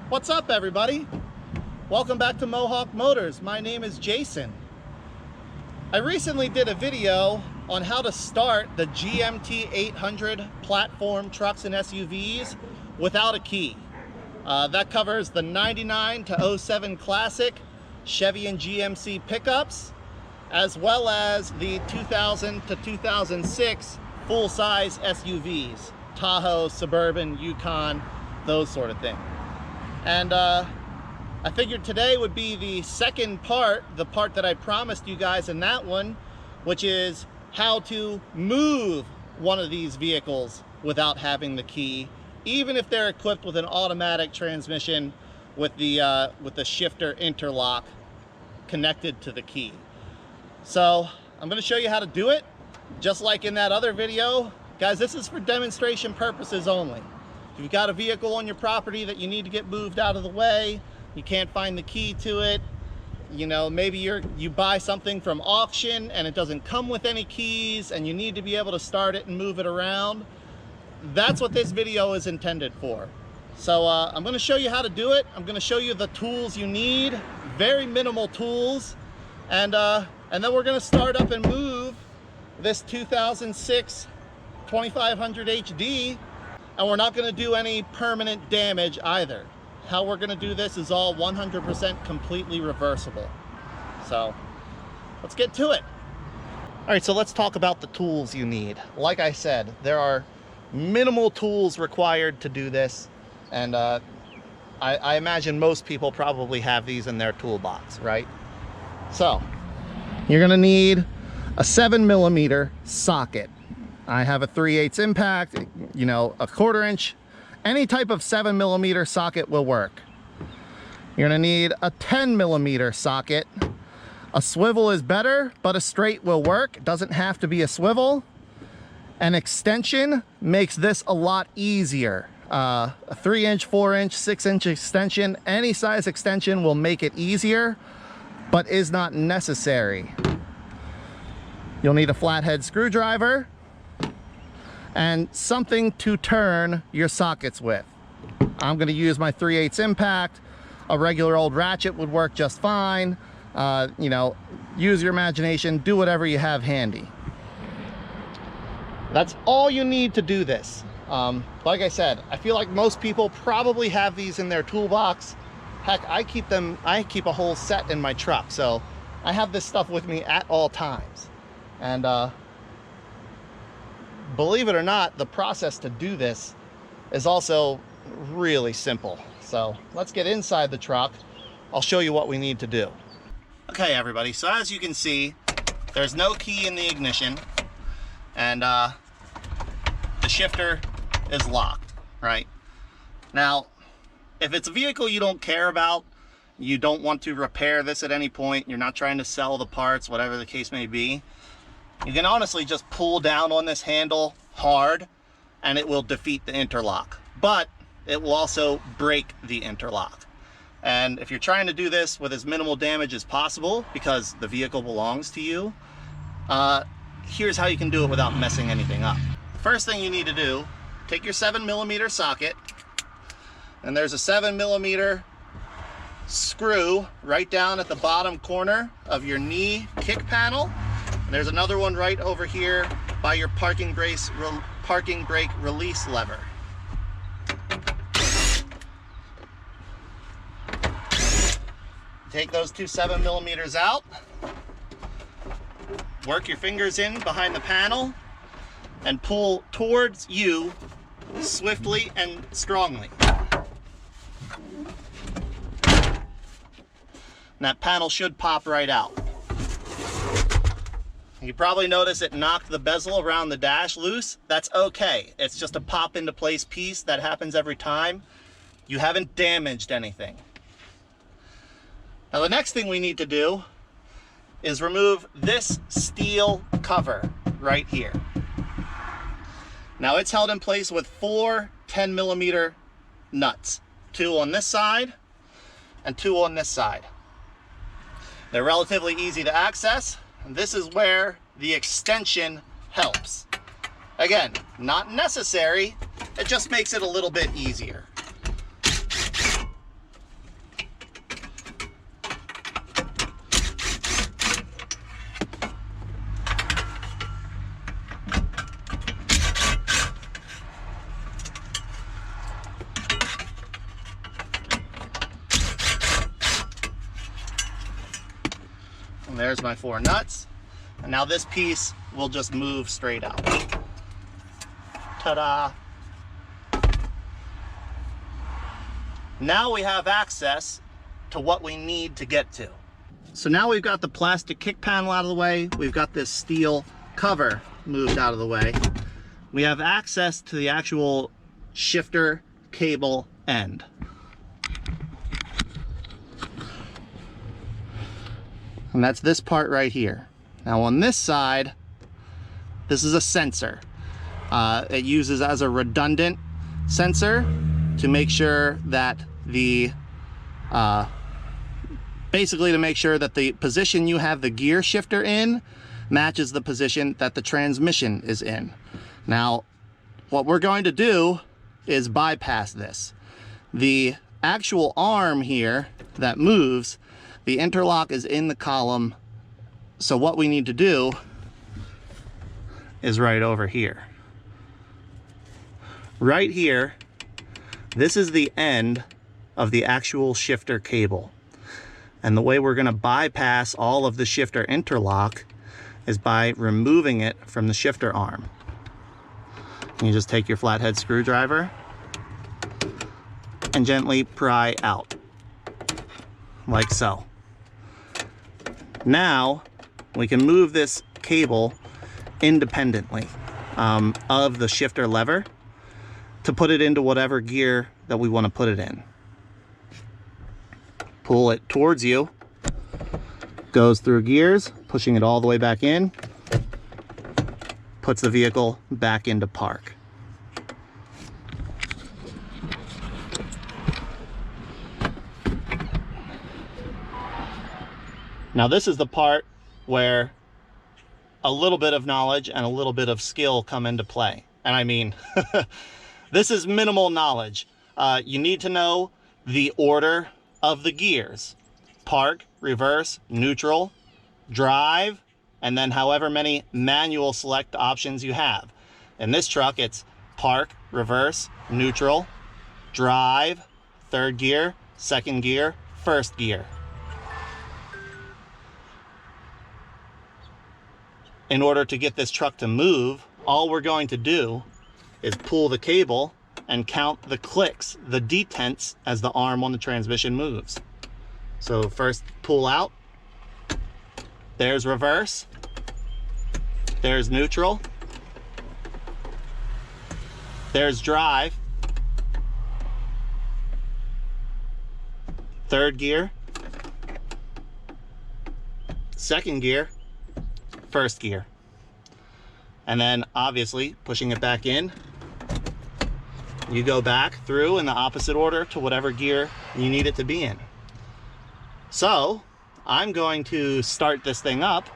What's up, everybody? Welcome back to Mohawk Motors. My name is Jason. I recently did a video on how to start the GMT 800 platform trucks and SUVs without a key. That covers the 99 to 07 Classic Chevy and GMC pickups, as well as the 2000 to 2006 full-size SUVs, Tahoe, Suburban, Yukon, those sort of things. And I figured today would be the second part, the part that I promised you guys in that one, which is how to move one of these vehicles without having the key, even if they're equipped with an automatic transmission with the shifter interlock connected to the key. So I'm going to show you how to do it, just like in that other video. Guys, this is for demonstration purposes only. If you've got a vehicle on your property that you need to get moved out of the way, you can't find the key to it, you know, maybe you buy something from auction and it doesn't come with any keys and you need to be able to start it and move it around, that's what this video is intended for. So I'm going to show you how to do it. I'm going to show you the tools you need, very minimal tools, and then we're going to start up and move this 2006 2500 HD, and we're not going to do any permanent damage either. How we're going to do this is all 100% completely reversible. So let's get to it. All right, so let's talk about the tools you need. Like I said, there are minimal tools required to do this, and I imagine most people probably have these in their toolbox, right? So you're going to need a 7mm socket. I have a 3/8 impact, you know, a 1/4 inch. Any type of 7mm socket will work. You're gonna need a 10mm socket. A swivel is better, but a straight will work. It doesn't have to be a swivel. An extension makes this a lot easier. A 3-inch, 4-inch, 6-inch extension, any size extension will make it easier, but is not necessary. You'll need a flathead screwdriver and something to turn your sockets with. I'm going to use my 3/8 impact. A regular old ratchet would work just fine. You know, use your imagination, do whatever you have handy. That's all you need to do this. Like I said, I feel like most people probably have these in their toolbox. Heck, I keep a whole set in my truck, so I have this stuff with me at all times. And believe it or not, the process to do this is also really simple. So let's get inside the truck. I'll show you what we need to do. Okay, everybody, so as you can see, there's no key in the ignition, and the shifter is locked, right? Now, if it's a vehicle you don't care about, you don't want to repair this at any point, you're not trying to sell the parts, whatever the case may be, you can honestly just pull down on this handle hard and it will defeat the interlock, but it will also break the interlock. And if you're trying to do this with as minimal damage as possible, because the vehicle belongs to you, here's how you can do it without messing anything up. First thing you need to do, take your 7mm socket, and there's a 7mm screw right down at the bottom corner of your knee kick panel. There's another one right over here by your parking brake release lever. Take those two 7mm out. Work your fingers in behind the panel and pull towards you swiftly and strongly. And that panel should pop right out. You probably notice it knocked the bezel around the dash loose. That's okay. It's just a pop into place piece that happens every time. You haven't damaged anything. Now the next thing we need to do is remove this steel cover right here. Now it's held in place with 4 10mm nuts. 2 on this side and 2 on this side. They're relatively easy to access. This is where the extension helps. Again, not necessary, it just makes it a little bit easier. And there's my 4 nuts. And now this piece will just move straight out. Ta-da! Now we have access to what we need to get to. So now we've got the plastic kick panel out of the way. We've got this steel cover moved out of the way. We have access to the actual shifter cable end. And that's this part right here. Now on this side, this is a sensor. It uses as a redundant sensor to make sure that the basically to make sure that the position you have the gear shifter in matches the position that the transmission is in. Now, what we're going to do is bypass this. The actual arm here that moves, the interlock is in the column. So what we need to do is right over here. Right here, this is the end of the actual shifter cable. And the way we're going to bypass all of the shifter interlock is by removing it from the shifter arm. You just take your flathead screwdriver and gently pry out, like so. Now we can move this cable independently of the shifter lever to put it into whatever gear that we want to put it in. Pull it towards you, goes through gears, pushing it all the way back in, puts the vehicle back into park. Now this is the part where a little bit of knowledge and a little bit of skill come into play. And I mean, this is minimal knowledge. You need to know the order of the gears: park, reverse, neutral, drive, and then however many manual select options you have. In this truck, it's park, reverse, neutral, drive, third gear, second gear, first gear. In order to get this truck to move, all we're going to do is pull the cable and count the clicks, the detents, as the arm on the transmission moves. So first pull out, there's reverse, there's neutral, there's drive, third gear, second gear, first gear. And then obviously pushing it back in, you go back through in the opposite order to whatever gear you need it to be in. So I'm going to start this thing up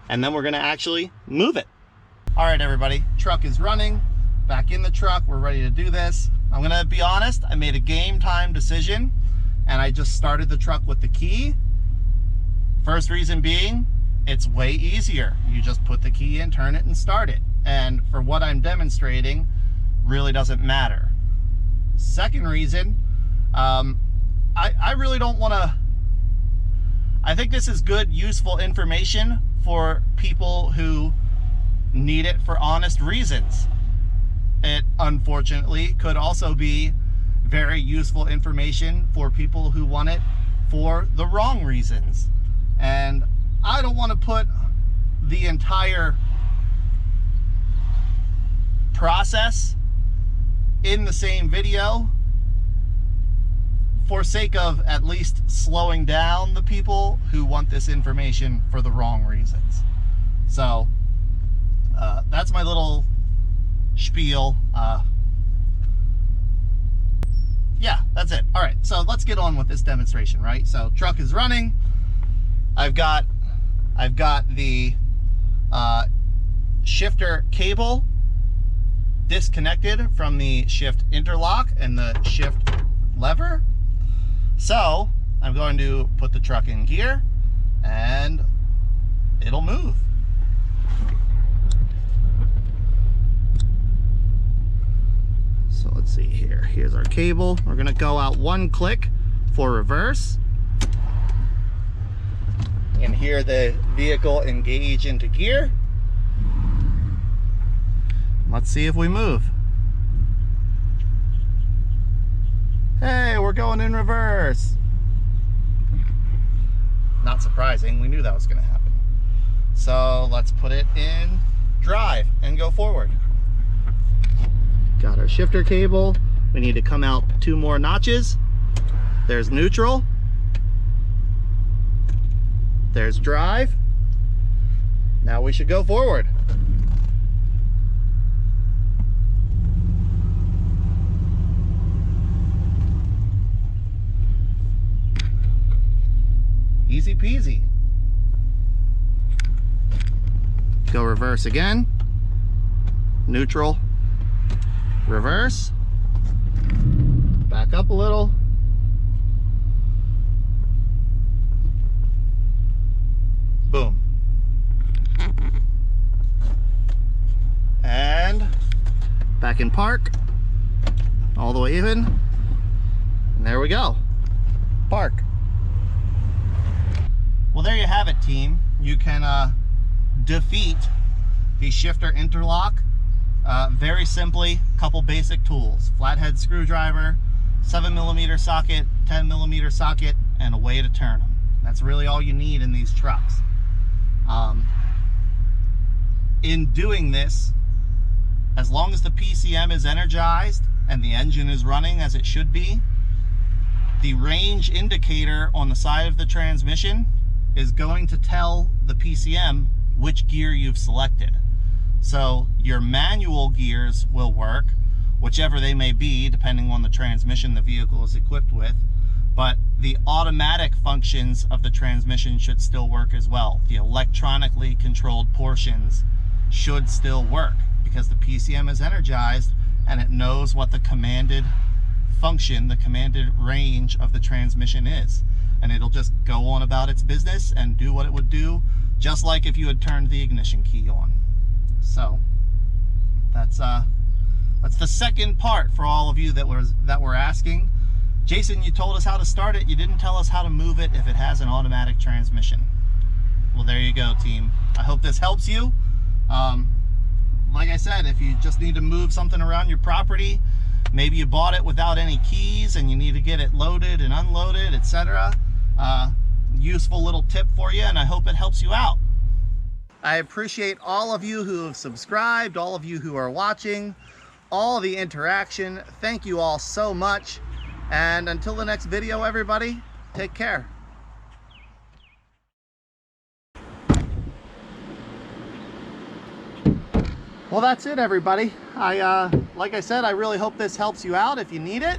and then we're going to actually move it. All right, everybody, truck is running, back in the truck. We're ready to do this. I'm going to be honest, I made a game time decision and I just started the truck with the key. First reason being, it's way easier. You just put the key in, turn it, and start it. And for what I'm demonstrating, really doesn't matter. Second reason, I really don't want to, I think this is good, useful information for people who need it for honest reasons. It unfortunately could also be very useful information for people who want it for the wrong reasons. And I don't want to put the entire process in the same video for sake of at least slowing down the people who want this information for the wrong reasons. So that's my little spiel. Yeah, that's it. All right, so let's get on with this demonstration, right? So truck is running. I've got the shifter cable disconnected from the shift interlock and the shift lever. So I'm going to put the truck in gear and it'll move. So let's see here. Here's our cable. We're going to go out one click for reverse. and hear the vehicle engage into gear. Let's see if we move. Hey, we're going in reverse. Not surprising, we knew that was gonna happen. So let's put it in drive and go forward. Got our shifter cable. We need to come out 2 more notches. There's neutral. There's drive. Now we should go forward. Easy peasy. Go reverse again. Neutral. Reverse. Back up a little. Boom. And back in park. All the way even. And there we go. Park. Well, there you have it, team. You can defeat the shifter interlock very simply. Couple basic tools: flathead screwdriver, 7mm socket, 10mm socket, and a way to turn them. That's really all you need in these trucks. In doing this, as long as the PCM is energized and the engine is running as it should be, the range indicator on the side of the transmission is going to tell the PCM which gear you've selected. So your manual gears will work, whichever they may be, depending on the transmission the vehicle is equipped with, but the automatic functions of the transmission should still work as well. The electronically controlled portions should still work because the PCM is energized and it knows what the commanded function, the commanded range of the transmission is. And it'll just go on about its business and do what it would do, just like if you had turned the ignition key on. So that's the second part for all of you that were asking. Jason, you told us how to start it. You didn't tell us how to move it if it has an automatic transmission. Well, there you go, team. I hope this helps you. Like I said, if you just need to move something around your property, maybe you bought it without any keys and you need to get it loaded and unloaded, etc. Useful little tip for you, and I hope it helps you out. I appreciate all of you who have subscribed, all of you who are watching, all the interaction. Thank you all so much. And until the next video, everybody, take care. Well, that's it, everybody. Like I said, I really hope this helps you out if you need it.